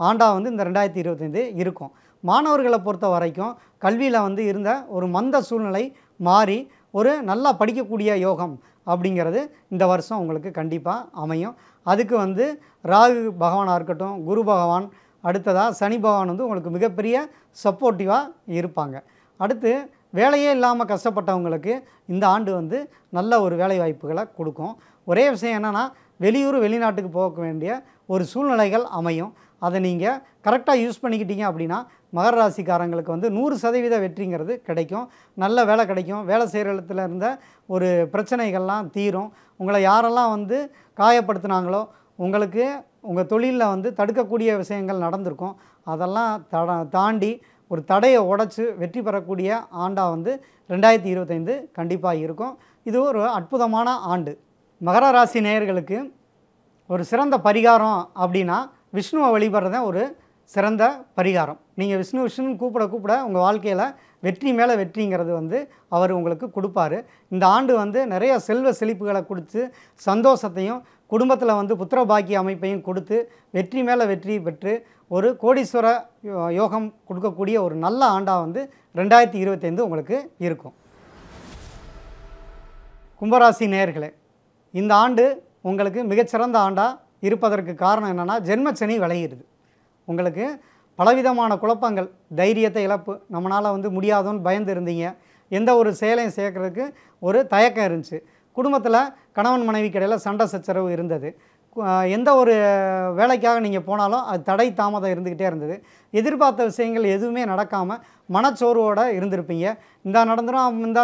ஆண்டாக வந்து இந்த 2025 இருக்கும். மாணவர்களை பொறுத்த வரைக்கும் கல்வியில் வந்து இருந்த ஒரு மந்த சூழ்நிலை மாறி ஒரு நல்லா படிக்கக்கூடிய யோகம் அப்படிங்கிறது இந்த வருஷம் உங்களுக்கு கண்டிப்பாக அமையும். அதுக்கு வந்து ராகு பகவானாக இருக்கட்டும், குரு பகவான், அடுத்ததாக சனி பகவான் வந்து உங்களுக்கு மிகப்பெரிய சப்போர்ட்டிவாக இருப்பாங்க. அடுத்து வேலையே இல்லாமல் கஷ்டப்பட்டவங்களுக்கு இந்த ஆண்டு வந்து நல்ல ஒரு வேலை வாய்ப்புகளை கொடுக்கும். ஒரே விஷயம் என்னென்னா வெளியூர் வெளிநாட்டுக்கு போக வேண்டிய ஒரு சூழ்நிலைகள் அமையும். அதை நீங்கள் கரெக்டாக யூஸ் பண்ணிக்கிட்டீங்க அப்படின்னா மகர ராசிக்காரங்களுக்கு வந்து 100% வெற்றிங்கிறது கிடைக்கும். நல்ல வேலை கிடைக்கும். வேலை செய்கிற இடத்துல இருந்த ஒரு பிரச்சனைகள்லாம் தீரும். உங்களை யாரெல்லாம் வந்து காயப்படுத்தினாங்களோ, உங்களுக்கு உங்கள் தொழிலில் வந்து தடுக்கக்கூடிய விஷயங்கள் நடந்திருக்கும். அதெல்லாம் தாண்டி ஒரு தடையை உடைச்சி வெற்றி பெறக்கூடிய ஆண்டாக வந்து 2025 கண்டிப்பாக இருக்கும். இது ஒரு அற்புதமான ஆண்டு. மகர ராசி நேயர்களுக்கு ஒரு சிறந்த பரிகாரம் அப்படின்னா விஷ்ணுவை வழிபடுறத ஒரு சிறந்த பரிகாரம். நீங்கள் விஷ்ணுன்னு கூப்பிட உங்கள் வாழ்க்கையில் வெற்றி மேலே வெற்றிங்கிறது வந்து அவர் உங்களுக்கு கொடுப்பாரு. இந்த ஆண்டு வந்து நிறைய செல்வ செழிப்புகளை கொடுத்து சந்தோஷத்தையும் குடும்பத்தில் வந்து புத்திர பாக்கிய அமைப்பையும் கொடுத்து வெற்றி மேலே வெற்றி பெற்று ஒரு கோடீஸ்வர யோகம் கொடுக்கக்கூடிய ஒரு நல்ல ஆண்டாக வந்து 2025 உங்களுக்கு இருக்கும். கும்பராசி நேயர்களே, இந்த ஆண்டு உங்களுக்கு மிகச்சிறந்த ஆண்டாக இருப்பதற்கு காரணம் என்னென்னா, ஜென்மச்சனி விளையிடுது. உங்களுக்கு பலவிதமான குழப்பங்கள், தைரியத்தை இழப்பு, நம்மளால் வந்து முடியாதோன்னு பயந்து இருந்தீங்க. எந்த ஒரு செயலையும் சேர்க்கறதுக்கு ஒரு தயக்கம் இருந்துச்சு. குடும்பத்தில் கணவன் மனைவிக்கு இடையில் சண்டை சச்சரவு இருந்தது. எந்த ஒரு வேலைக்காக நீங்கள் போனாலும் அது தடை தாமதம் இருந்துக்கிட்டே இருந்தது. எதிர்பார்த்த விஷயங்கள் எதுவுமே நடக்காமல் மனச்சோர்வோடு இருந்திருப்பீங்க. இந்த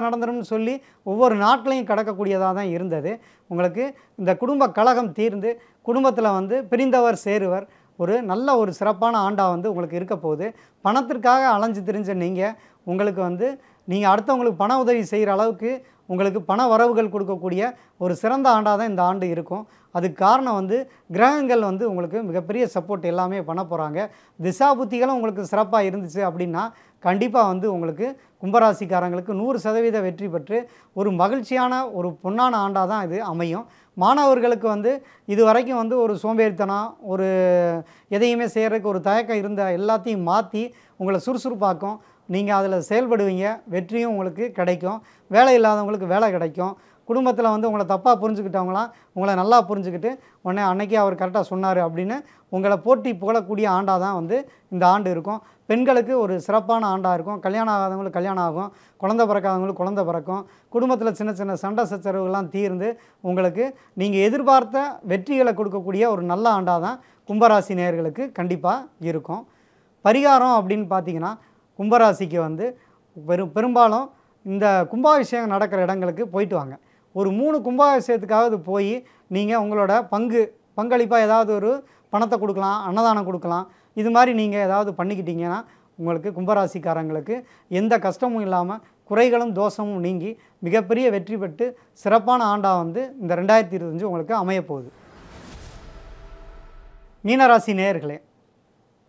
நடந்துரும்னு சொல்லி ஒவ்வொரு நாட்களையும் கடக்கக்கூடியதாக தான் இருந்தது. உங்களுக்கு இந்த குடும்ப கலகம் தீர்ந்து குடும்பத்தில் வந்து பிரிந்தவர் சேருவர் ஒரு நல்ல ஒரு சிறப்பான ஆண்டாக வந்து உங்களுக்கு இருக்க போகுது. பணத்திற்காக அலைஞ்சு திரிஞ்ச உங்களுக்கு வந்து நீங்கள் அடுத்தவங்களுக்கு பண உதவி செய்கிற அளவுக்கு உங்களுக்கு பண வரவுகள் கொடுக்கக்கூடிய ஒரு சிறந்த ஆண்டாக தான் இந்த ஆண்டு இருக்கும். அதுக்கு காரணம் வந்து கிரகங்கள் வந்து உங்களுக்கு மிகப்பெரிய சப்போர்ட் எல்லாமே பண்ண போகிறாங்க. திசா புத்திகளும் உங்களுக்கு சிறப்பாக இருந்துச்சு அப்படின்னா கண்டிப்பாக வந்து உங்களுக்கு கும்பராசிக்காரங்களுக்கு 100% வெற்றி பெற்று ஒரு மகிழ்ச்சியான ஒரு பொன்னான ஆண்டாக தான் இது அமையும். மாணவர்களுக்கு வந்து இது வரைக்கும் வந்து ஒரு சோம்பேறித்தனம், ஒரு எதையுமே செய்கிறதுக்கு ஒரு தயக்கம் இருந்த எல்லாத்தையும் மாற்றி உங்களை சுறுசுறுப்பாக்கும். நீங்கள் அதில் செயல்படுவீங்க, வெற்றியும் உங்களுக்கு கிடைக்கும். வேலை இல்லாதவங்களுக்கு வேலை கிடைக்கும். குடும்பத்தில் வந்து உங்களை தப்பாக புரிஞ்சுக்கிட்டவங்களாம் உங்களை நல்லா புரிஞ்சுக்கிட்டு உடனே அன்னைக்கே அவர் கரெக்டாக சொன்னார் அப்படின்னு உங்களை போட்டி புகழக்கூடிய ஆண்டாக தான் வந்து இந்த ஆண்டு இருக்கும். பெண்களுக்கு ஒரு சிறப்பான ஆண்டாக இருக்கும். கல்யாணம் ஆகாதவங்களுக்கு கல்யாணம் ஆகும், குழந்தை பிறக்காதவங்களுக்கு குழந்தை பிறக்கும். குடும்பத்தில் சின்ன சின்ன சண்டை சச்சரவுகள்லாம் தீர்ந்து உங்களுக்கு நீங்கள் எதிர்பார்த்த வெற்றிகளை கொடுக்கக்கூடிய ஒரு நல்ல ஆண்டாக தான் கும்பராசி நேயர்களுக்கு கண்டிப்பாக இருக்கும். பரிகாரம் அப்படின்னு பார்த்தீங்கன்னா, கும்பராசிக்கு வந்து பெரும்பாலும் இந்த கும்பாபிஷேகம் நடக்கிற இடங்களுக்கு போயிட்டு வாங்க. ஒரு 3 கும்பாபிஷேகத்துக்காவது போய் நீங்கள் உங்களோட பங்களிப்பாக ஏதாவது ஒரு பணத்தை கொடுக்கலாம், அன்னதானம் கொடுக்கலாம். இது மாதிரி நீங்கள் ஏதாவது பண்ணிக்கிட்டீங்கன்னா உங்களுக்கு கும்பராசிக்காரங்களுக்கு எந்த கஷ்டமும் இல்லாமல் குறைகளும் தோஷமும் நீங்கி மிகப்பெரிய வெற்றி பெற்று சிறப்பான ஆண்டாக வந்து இந்த 2025 உங்களுக்கு அமையப்போகுது. மீனராசி நேயர்களே,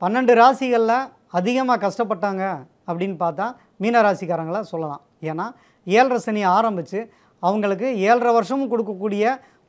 12 ராசிகளில் அதிகமாக கஷ்டப்பட்டாங்க அப்படின்னு பார்த்தா மீனராசிக்காரங்களை சொல்லலாம். ஏன்னா 7.5 சனி ஆரம்பித்து அவங்களுக்கு 7.5 வருஷமும் கொடுக்கக்கூடிய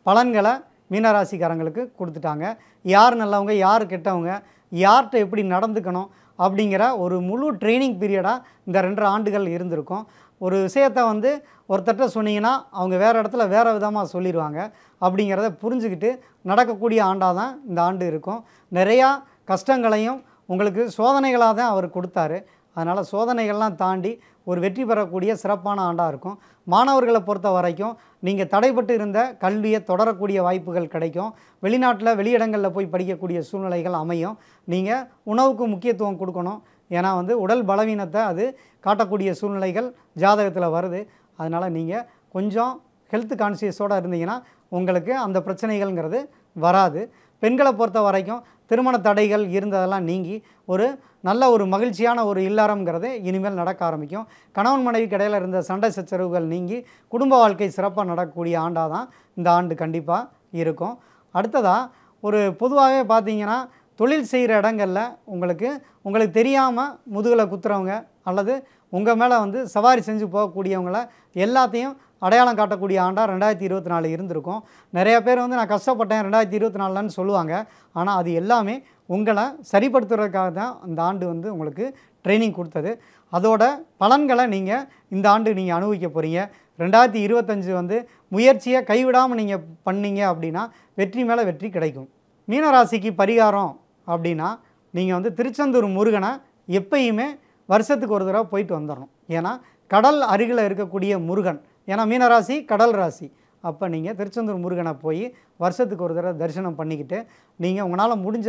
பலன்களை மீனராசிக்காரங்களுக்கு கொடுத்துட்டாங்க. யார் நல்லவங்க, யார் கெட்டவங்க, யார்கிட்ட எப்படி நடந்துக்கணும் அப்படிங்கிற ஒரு முழு ட்ரைனிங் பீரியடாக இந்த 2.5 ஆண்டுகள் இருந்திருக்கும். ஒரு விஷயத்தை வந்து ஒருத்தட்ட சொன்னீங்கன்னா அவங்க வேறு இடத்துல வேறு விதமாக சொல்லிடுவாங்க. அப்படிங்கிறத புரிஞ்சுக்கிட்டு நடக்கக்கூடிய ஆண்டாக தான் இந்த ஆண்டு இருக்கும். நிறையா கஷ்டங்களையும் உங்களுக்கு சோதனைகளாக தான் அவர் கொடுத்தாரு. அதனால் சோதனைகள்லாம் தாண்டி ஒரு வெற்றி பெறக்கூடிய சிறப்பான ஆண்டாக இருக்கும். மாணவர்களை பொறுத்த வரைக்கும் நீங்கள் தடைப்பட்டு இருந்த கல்வியை தொடரக்கூடிய வாய்ப்புகள் கிடைக்கும். வெளிநாட்டில் வெளியிடங்களில் போய் படிக்கக்கூடிய சூழ்நிலைகள் அமையும். நீங்கள் உணவுக்கு முக்கியத்துவம் கொடுக்கணும். ஏன்னா வந்து உடல் பலவீனத்தை அது காட்டக்கூடிய சூழ்நிலைகள் ஜாதகத்தில் வருது. அதனால் நீங்கள் கொஞ்சம் ஹெல்த் கான்சியஸோடு இருந்தீங்கன்னா உங்களுக்கு அந்த பிரச்சனைகள்ங்கிறது வராது. பெண்களை பொறுத்த வரைக்கும் திருமண தடைகள் இருந்ததெல்லாம் நீங்கி ஒரு நல்ல ஒரு மகிழ்ச்சியான ஒரு இல்லறம்ங்கிறது இனிமேல் நடக்க ஆரம்பிக்கும். கணவன் மனைவிக்கு இடையில் இருந்த சண்டை சச்சரவுகள் நீங்கி குடும்ப வாழ்க்கை சிறப்பாக நடக்கக்கூடிய ஆண்டாக தான் இந்த ஆண்டு கண்டிப்பாக இருக்கும். அடுத்ததாக ஒரு பொதுவாகவே பார்த்தீங்கன்னா, தொழில் செய்கிற இடங்களில் உங்களுக்கு தெரியாமல் முதுகில் குத்துறவங்க அல்லது உங்கள் மேலே வந்து சவாரி செஞ்சு போகக்கூடியவங்கள எல்லாத்தையும் அடையாளம் காட்டக்கூடிய ஆண்டாக 2024 இருந்திருக்கும். நிறைய பேர் வந்து நான் கஷ்டப்பட்டேன் 2024ன்னு சொல்லுவாங்க. ஆனால் அது எல்லாமே உங்களை சரிப்படுத்துறதுக்காக தான் இந்த ஆண்டு வந்து உங்களுக்கு ட்ரைனிங் கொடுத்தது. அதோட பலன்களை நீங்கள் இந்த ஆண்டு நீங்கள் அனுபவிக்க போகிறீங்க. 2025 வந்து முயற்சியை கைவிடாமல் நீங்கள் பண்ணீங்க அப்படின்னா வெற்றி மேலே வெற்றி கிடைக்கும். மீனராசிக்கு பரிகாரம் அப்படின்னா நீங்கள் வந்து திருச்செந்தூர் முருகனை எப்பயுமே வருஷத்துக்கு ஒரு தடவை போயிட்டு வந்துடணும். ஏன்னா கடல் அருகில் இருக்கக்கூடிய முருகன், ஏன்னா மீனராசி கடல் ராசி. அப்போ நீங்கள் திருச்செந்தூர் முருகனை போய் வருஷத்துக்கு ஒரு தடவை தரிசனம் பண்ணிக்கிட்டு நீங்கள் உங்களால் முடிஞ்ச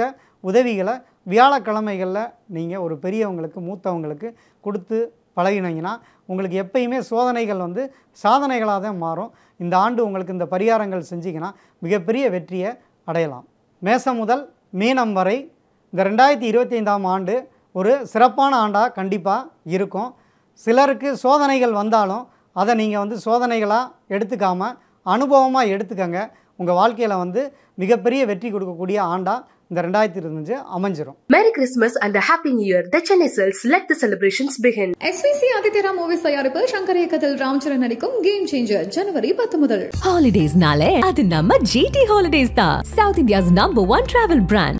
உதவிகளை வியாழக்கிழமைகளில் நீங்கள் ஒரு பெரியவங்களுக்கு மூத்தவங்களுக்கு கொடுத்து பழகினீங்கன்னா உங்களுக்கு எப்பயுமே சோதனைகள் வந்து சாதனைகளாக தான் மாறும். இந்த ஆண்டு உங்களுக்கு இந்த பரிகாரங்கள் செஞ்சிங்கன்னா மிகப்பெரிய வெற்றியை அடையலாம். மேசம் முதல் மீனம் வரை இந்த 2025ஆம் ஆண்டு ஒரு சிறப்பான ஆண்டாக கண்டிப்பாக இருக்கும். சிலருக்கு சோதனைகள் வந்தாலும் அதை நீங்கள் வந்து சோதனைகளாக எடுத்துக்காமல் அனுபவமாக எடுத்துக்கங்க. உங்கள் வாழ்க்கையில் வந்து மிகப்பெரிய வெற்றி கொடுக்கக்கூடிய ஆண்டாக இந்த 2025 அமைஞ்சிரும். Merry Christmas and a Happy New Year. The Chennai Cells, let the celebrations begin. SVC ஆதித்யரா மூவிஸ் தயாரிப்பில் சங்கர் இயக்கத்தில் ராம்சரண் நடிக்கும் கேம் சேஞ்சர் ஜனவரி 10 முதல். Holidays nale adu namma GT Holidays da, South India's #1 travel brand.